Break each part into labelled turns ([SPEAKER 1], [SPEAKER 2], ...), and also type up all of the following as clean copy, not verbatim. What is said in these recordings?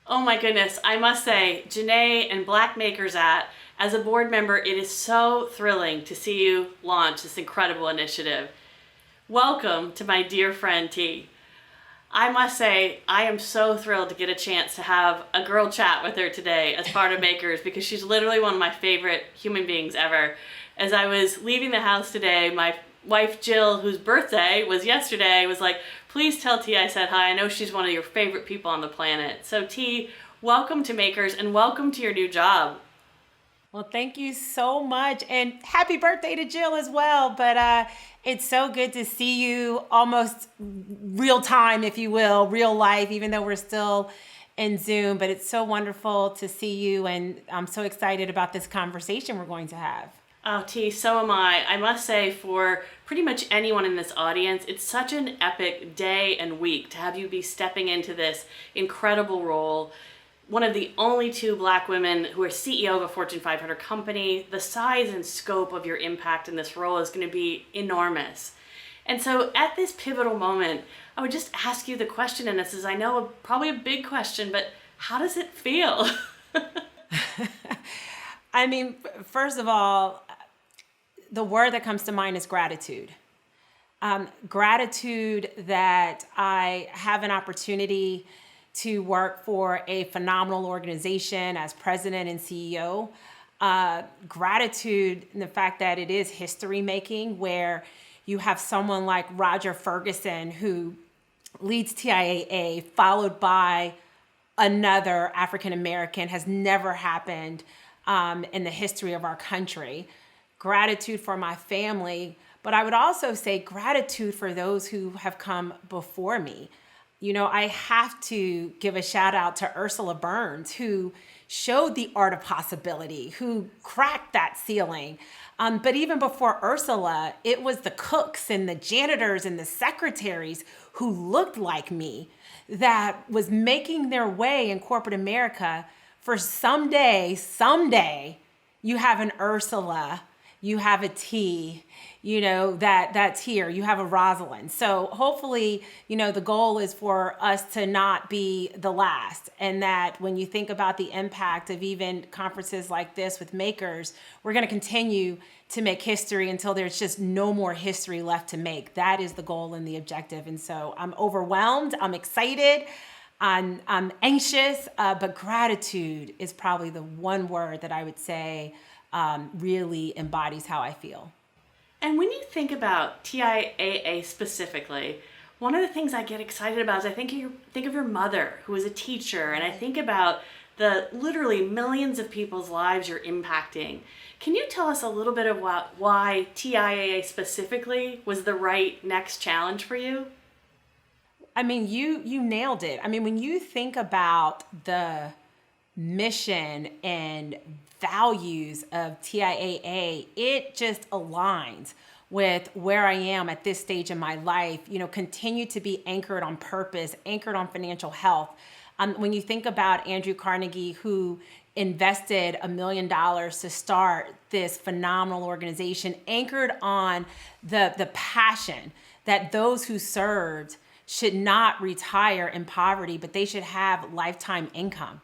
[SPEAKER 1] Oh my goodness, I must say, Janae and Black Makers at, as a board member, it is so thrilling to see you launch this incredible initiative. Welcome to my dear friend T. I must say, I am so thrilled to get a chance to have a girl chat with her today as part of Makers because she's literally one of my favorite human beings ever. As I was leaving the house today, my wife Jill, whose birthday was yesterday, was like, please tell T I said hi. I know she's one of your favorite people on the planet. So T, welcome to Makers and welcome to your new job.
[SPEAKER 2] Well, thank you so much. And happy birthday to Jill as well. But it's so good to see you almost real time, if you will, real life, even though we're still in Zoom. But it's so wonderful to see you. And I'm so excited about this conversation we're going to have.
[SPEAKER 1] Oh, T, so am I. I must say, for pretty much anyone in this audience, it's such an epic day and week to have you be stepping into this incredible role. One of the only two Black women who are CEO of a Fortune 500 company. The size and scope of your impact in this role is going to be enormous. And so at this pivotal moment, I would just ask you the question, and this is, I know, probably a big question, but how does it feel?
[SPEAKER 2] I mean, first of all, the word that comes to mind is gratitude. Gratitude that I have an opportunity to work for a phenomenal organization as president and CEO. Gratitude in the fact that it is history making, where you have someone like Roger Ferguson who leads TIAA, followed by another African American, has never happened in the history of our country. Gratitude for my family, but I would also say gratitude for those who have come before me. You know, I have to give a shout out to Ursula Burns, who showed the art of possibility, who cracked that ceiling. But even before Ursula, it was the cooks and the janitors and the secretaries who looked like me that was making their way in corporate America for someday, you have an Ursula, you have a T, that's here. You have a Rosalind. So hopefully, the goal is for us to not be the last. And that when you think about the impact of even conferences like this with Makers, we're going to continue to make history until there's just no more history left to make. That is the goal and the objective. And so I'm overwhelmed. I'm excited. I'm anxious, but gratitude is probably the one word that I would say really embodies how I feel.
[SPEAKER 1] And when you think about TIAA specifically, one of the things I get excited about is I think of your mother, who is a teacher, and I think about the literally millions of people's lives you're impacting. Can you tell us a little bit about why TIAA specifically was the right next challenge for you?
[SPEAKER 2] I mean, you nailed it. I mean, when you think about the mission and values of TIAA, it just aligns with where I am at this stage in my life, continue to be anchored on purpose, anchored on financial health. When you think about Andrew Carnegie, who invested $1 million to start this phenomenal organization, anchored on the passion that those who served should not retire in poverty, but they should have lifetime income.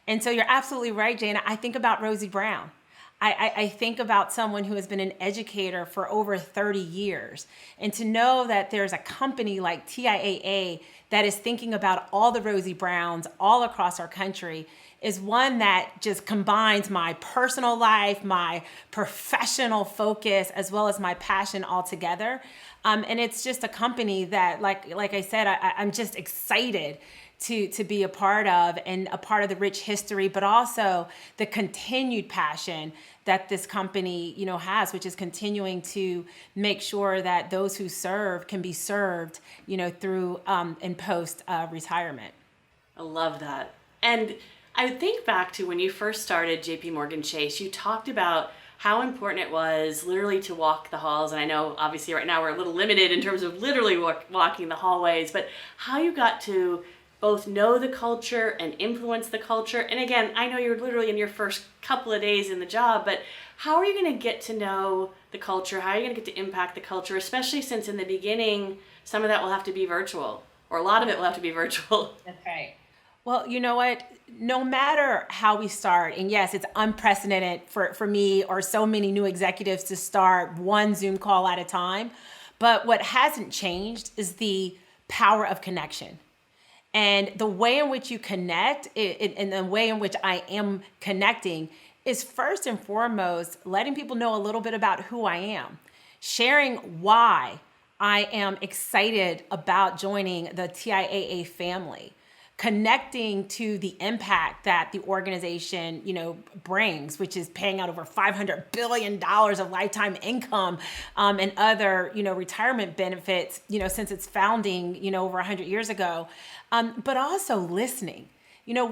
[SPEAKER 2] And so you're absolutely right, Jana. I think about Rosie Brown. I think about someone who has been an educator for over 30 years. And to know that there's a company like TIAA that is thinking about all the Rosie Browns all across our country is one that just combines my personal life, my professional focus, as well as my passion all together. And it's just a company that, like I said, I'm just excited to be a part of, and a part of the rich history, but also the continued passion that this company, has, which is continuing to make sure that those who serve can be served, through and post retirement.
[SPEAKER 1] I love that. And I think back to when you first started JP Morgan Chase, you talked about how important it was literally to walk the halls. And I know obviously right now we're a little limited in terms of literally walking the hallways, but how you got to both know the culture and influence the culture. And again, I know you're literally in your first couple of days in the job, but how are you going to get to know the culture? How are you going to get to impact the culture, especially since in the beginning, some of that will have to be virtual, or a lot of it will have to be virtual?
[SPEAKER 2] That's right. Well, you know what? No matter how we start, and yes, it's unprecedented for me or so many new executives to start one Zoom call at a time. But what hasn't changed is the power of connection. And the way in which you connect and the way in which I am connecting is first and foremost letting people know a little bit about who I am, sharing why I am excited about joining the TIAA family, connecting to the impact that the organization, brings, which is paying out over $500 billion of lifetime income and other, retirement benefits, since its founding, over 100 years ago. But also listening.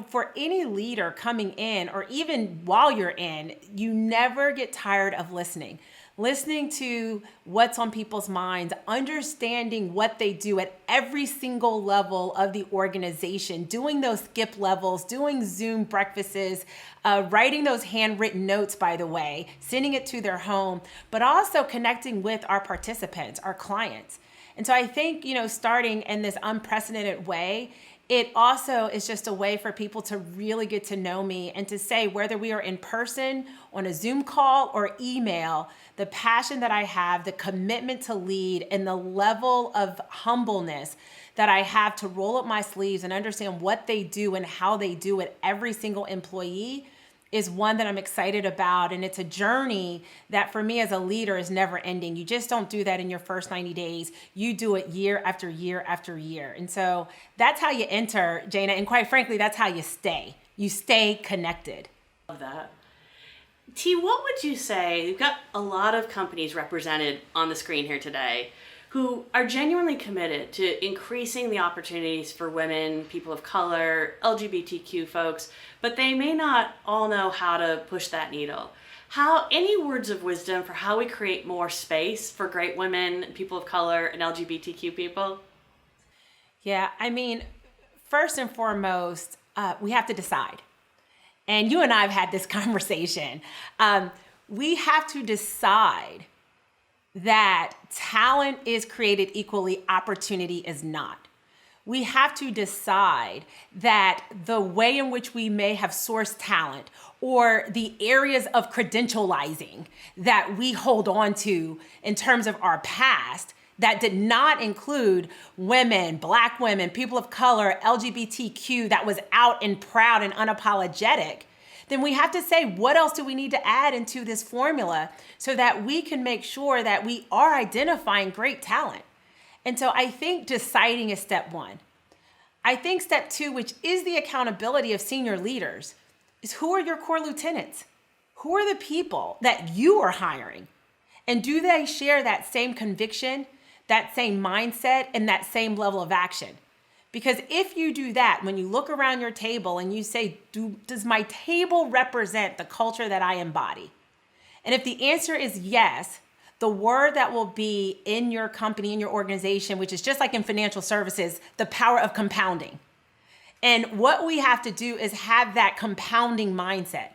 [SPEAKER 2] For any leader coming in, or even while you're in, you never get tired of listening. Listening to what's on people's minds, understanding what they do at every single level of the organization, doing those skip levels, doing Zoom breakfasts, writing those handwritten notes, by the way, sending it to their home, but also connecting with our participants, our clients. And so I think, starting in this unprecedented way, it also is just a way for people to really get to know me and to say, whether we are in person, on a Zoom call, or email, the passion that I have, the commitment to lead, and the level of humbleness that I have to roll up my sleeves and understand what they do and how they do it, every single employee, is one that I'm excited about. And it's a journey that for me as a leader is never ending. You just don't do that in your first 90 days. You do it year after year after year. And so that's how you enter, Jana. And quite frankly, that's how you stay. You stay connected.
[SPEAKER 1] Love that. T, what would you say? You've got a lot of companies represented on the screen here today who are genuinely committed to increasing the opportunities for women, people of color, LGBTQ folks, but they may not all know how to push that needle. Any words of wisdom for how we create more space for great women, people of color, and LGBTQ people?
[SPEAKER 2] Yeah, first and foremost, we have to decide. And you and I have had this conversation. We have to decide that talent is created equally, opportunity is not. We have to decide that the way in which we may have sourced talent, or the areas of credentializing that we hold on to in terms of our past, that did not include women, Black women, people of color, LGBTQ, that was out and proud and unapologetic, then we have to say, what else do we need to add into this formula so that we can make sure that we are identifying great talent? And so I think deciding is step one. I think step two, which is the accountability of senior leaders, is who are your core lieutenants? Who are the people that you are hiring? And do they share that same conviction, that same mindset, and that same level of action? Because if you do that, when you look around your table and you say, does my table represent the culture that I embody? And if the answer is yes, the word that will be in your company, in your organization, which is just like in financial services, the power of compounding. And what we have to do is have that compounding mindset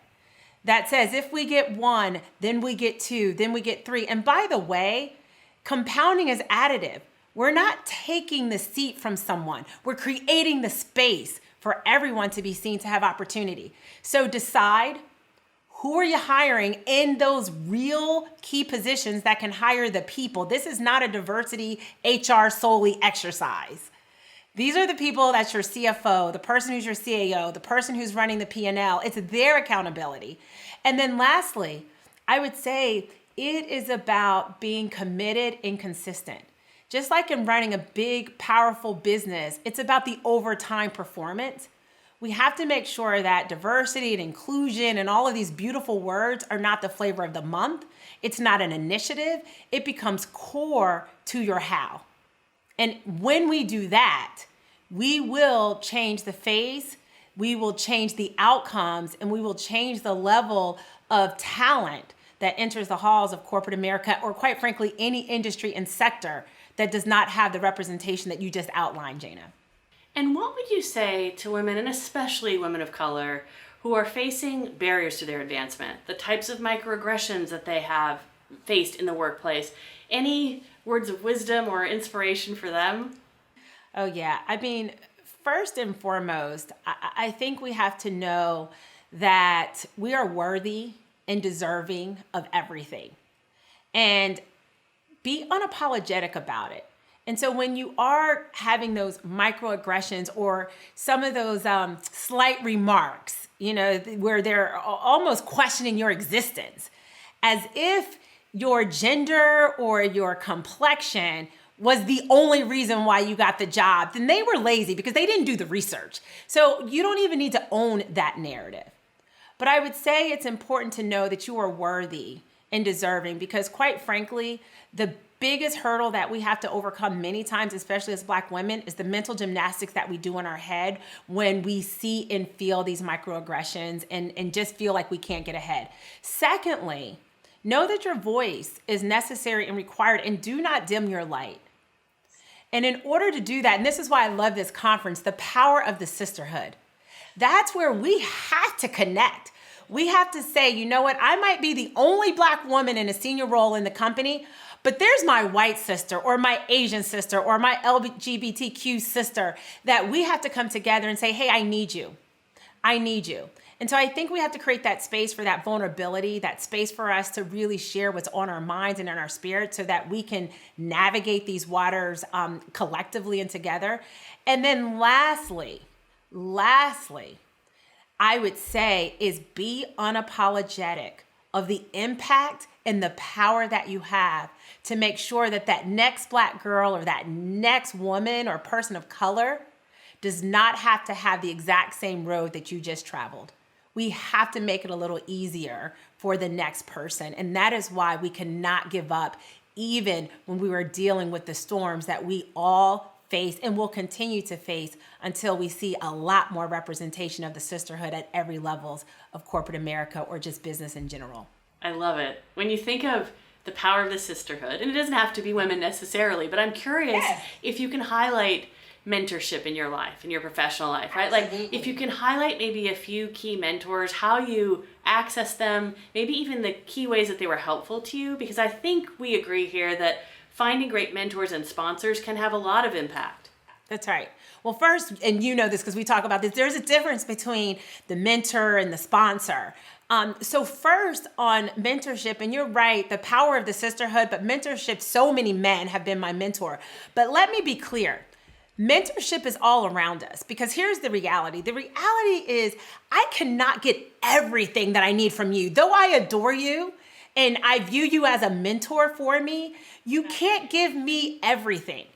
[SPEAKER 2] that says, if we get one, then we get two, then we get three. And by the way, compounding is additive. We're not taking the seat from someone. We're creating the space for everyone to be seen, to have opportunity. So decide, who are you hiring in those real key positions that can hire the people? This is not a diversity HR solely exercise. These are the people that's your CFO, the person who's your CAO, the person who's running the P&L. It's their accountability. And then lastly, I would say it is about being committed and consistent. Just like in running a big, powerful business, it's about the overtime performance. We have to make sure that diversity and inclusion and all of these beautiful words are not the flavor of the month. It's not an initiative. It becomes core to your how. And when we do that, we will change the face, we will change the outcomes, and we will change the level of talent that enters the halls of corporate America, or quite frankly, any industry and sector that does not have the representation that you just outlined, Jana.
[SPEAKER 1] And what would you say to women, and especially women of color, who are facing barriers to their advancement, the types of microaggressions that they have faced in the workplace? Any words of wisdom or inspiration for them?
[SPEAKER 2] Oh, yeah. first and foremost, I think we have to know that we are worthy and deserving of everything, and be unapologetic about it. And so when you are having those microaggressions or some of those slight remarks, where they're almost questioning your existence, as if your gender or your complexion was the only reason why you got the job, then they were lazy because they didn't do the research. So you don't even need to own that narrative. But I would say it's important to know that you are worthy and deserving, because quite frankly, the biggest hurdle that we have to overcome many times, especially as Black women, is the mental gymnastics that we do in our head when we see and feel these microaggressions and just feel like we can't get ahead. Secondly, know that your voice is necessary and required, and do not dim your light. And in order to do that, and this is why I love this conference, the power of the sisterhood. That's where we have to connect. We have to say, you know what, I might be the only Black woman in a senior role in the company, but there's my white sister or my Asian sister or my LGBTQ sister that we have to come together and say, hey, I need you. I need you. And so I think we have to create that space for that vulnerability, that space for us to really share what's on our minds and in our spirit so that we can navigate these waters collectively and together. And then lastly, I would say is be unapologetic of the impact and the power that you have to make sure that that next Black girl or that next woman or person of color does not have to have the exact same road that you just traveled. We have to make it a little easier for the next person. And that is why we cannot give up, even when we were dealing with the storms that we all face and will continue to face until we see a lot more representation of the sisterhood at every levels of corporate America or just business in general.
[SPEAKER 1] I love it. When you think of the power of the sisterhood, and it doesn't have to be women necessarily, but I'm curious if you can highlight mentorship in your life, in your professional life, right?
[SPEAKER 2] Absolutely.
[SPEAKER 1] Like if you can highlight maybe a few key mentors, how you access them, maybe even the key ways that they were helpful to you, because I think we agree here that finding great mentors and sponsors can have a lot of impact.
[SPEAKER 2] That's right. Well, first, and you know this because we talk about this, there's a difference between the mentor and the sponsor. So first on mentorship, and you're right, the power of the sisterhood, but mentorship, so many men have been my mentor. But let me be clear. Mentorship is all around us, because here's the reality. The reality is I cannot get everything that I need from you. Though I adore you and I view you as a mentor for me, you can't give me everything.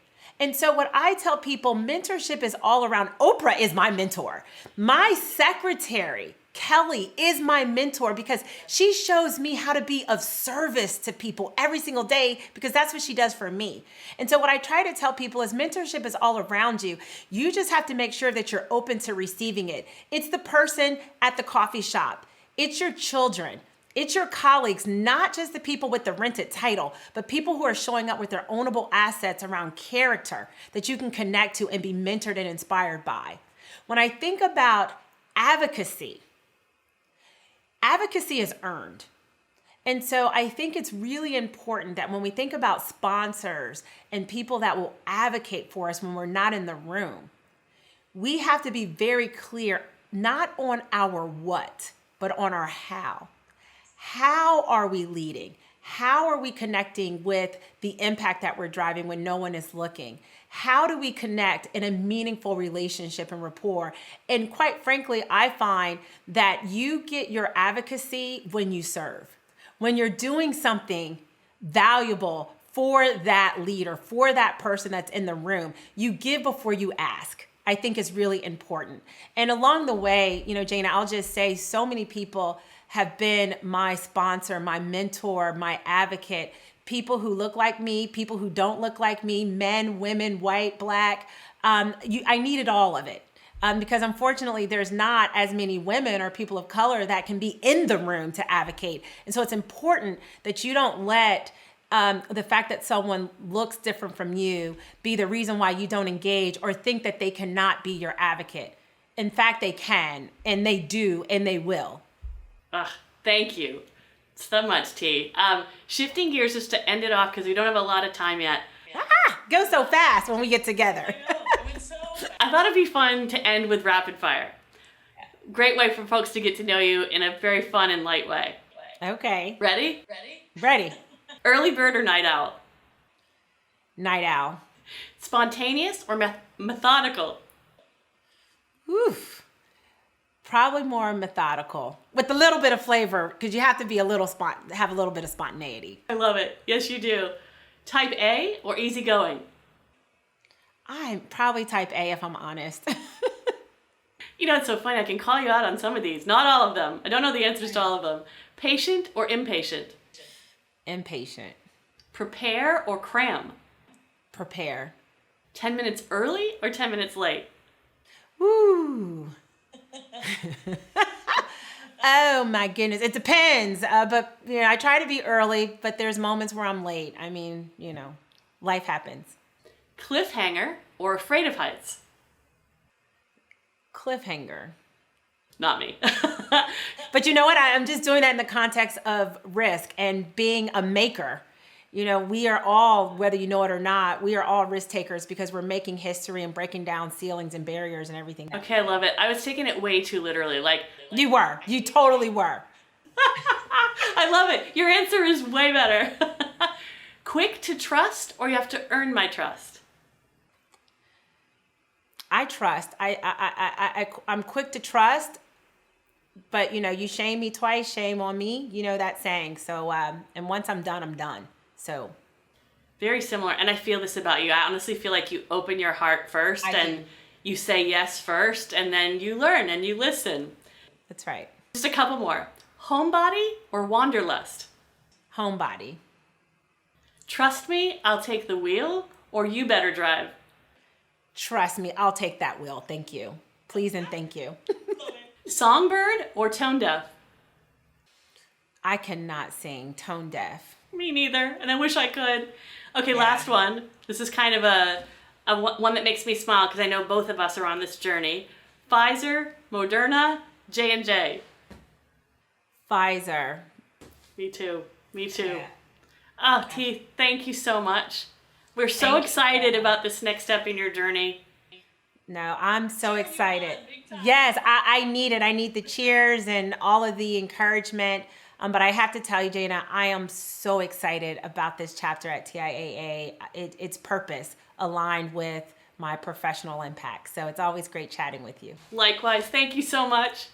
[SPEAKER 2] And so what I tell people, mentorship is all around. Oprah is my mentor. My secretary, Kelly, is my mentor because she shows me how to be of service to people every single day, because that's what she does for me. And so what I try to tell people is mentorship is all around you. You just have to make sure that you're open to receiving it. It's the person at the coffee shop. It's your children. It's your colleagues, not just the people with the rented title, but people who are showing up with their ownable assets around character that you can connect to and be mentored and inspired by. When I think about advocacy is earned. And so I think it's really important that when we think about sponsors and people that will advocate for us when we're not in the room, we have to be very clear, not on our what, but on our how. How are we leading? How are we connecting with the impact that we're driving when no one is looking? How do we connect in a meaningful relationship and rapport? And quite frankly, I find that you get your advocacy when you serve. When you're doing something valuable for that leader, for that person that's in the room, you give before you ask. I think is really important. And along the way, Jana, I'll just say so many people have been my sponsor, my mentor, my advocate, people who look like me, people who don't look like me, men, women, white, Black. I needed all of it because unfortunately there's not as many women or people of color that can be in the room to advocate. And so it's important that you don't let the fact that someone looks different from you be the reason why you don't engage or think that they cannot be your advocate. In fact, they can, and they do, and they will.
[SPEAKER 1] Thank you so much, T. Shifting gears just to end it off because we don't have a lot of time yet.
[SPEAKER 2] Go so fast when we get together.
[SPEAKER 1] I I thought it'd be fun to end with rapid fire. Great way for folks to get to know you in a very fun and light way.
[SPEAKER 2] Okay.
[SPEAKER 1] Ready?
[SPEAKER 2] Ready.
[SPEAKER 1] Early bird or night owl?
[SPEAKER 2] Night owl.
[SPEAKER 1] Spontaneous or methodical?
[SPEAKER 2] Oof. Probably more methodical with a little bit of flavor because you have to be have a little bit of spontaneity.
[SPEAKER 1] I love it. Yes, you do. Type A or easygoing?
[SPEAKER 2] I'm probably type A if I'm honest.
[SPEAKER 1] You know, it's so funny. I can call you out on some of these. Not all of them. I don't know the answers to all of them. Patient or impatient?
[SPEAKER 2] Impatient.
[SPEAKER 1] Prepare or cram?
[SPEAKER 2] Prepare.
[SPEAKER 1] 10 minutes early or 10 minutes late?
[SPEAKER 2] Woo. Oh my goodness. It depends. But I try to be early, but there's moments where I'm late. I mean, life happens.
[SPEAKER 1] Cliffhanger or afraid of heights?
[SPEAKER 2] Cliffhanger.
[SPEAKER 1] Not me.
[SPEAKER 2] But you know what? I'm just doing that in the context of risk and being a maker. We are all, whether you know it or not, we are all risk takers because we're making history and breaking down ceilings and barriers and everything.
[SPEAKER 1] Okay, I love it. I was taking it way too literally.
[SPEAKER 2] You were. You totally were.
[SPEAKER 1] I love it. Your answer is way better. Quick to trust or you have to earn my trust?
[SPEAKER 2] I trust. I'm quick to trust, but you shame me twice, shame on me. You know that saying. So, and once I'm done, I'm done. So.
[SPEAKER 1] Very similar. And I feel this about you. I honestly feel like you open your heart first and you say yes first and then you learn and you listen.
[SPEAKER 2] That's right.
[SPEAKER 1] Just a couple more. Homebody or wanderlust?
[SPEAKER 2] Homebody.
[SPEAKER 1] Trust me, I'll take the wheel or you better drive?
[SPEAKER 2] Trust me, I'll take that wheel. Thank you. Please and thank you.
[SPEAKER 1] Songbird or tone deaf?
[SPEAKER 2] I cannot sing. Tone deaf.
[SPEAKER 1] Me neither, and I wish I could. Okay, last one. This is kind of a one that makes me smile because I know both of us are on this journey. Pfizer, Moderna, J&J.
[SPEAKER 2] Pfizer.
[SPEAKER 1] Me too.
[SPEAKER 2] Yeah.
[SPEAKER 1] Oh, T, thank you so much. We're so excited about this next step in your journey.
[SPEAKER 2] No, I'm so excited. Yes, I need it. I need the cheers and all of the encouragement. But I have to tell you, Jana, I am so excited about this chapter at TIAA. Its purpose aligned with my professional impact. So it's always great chatting with you.
[SPEAKER 1] Likewise. Thank you so much.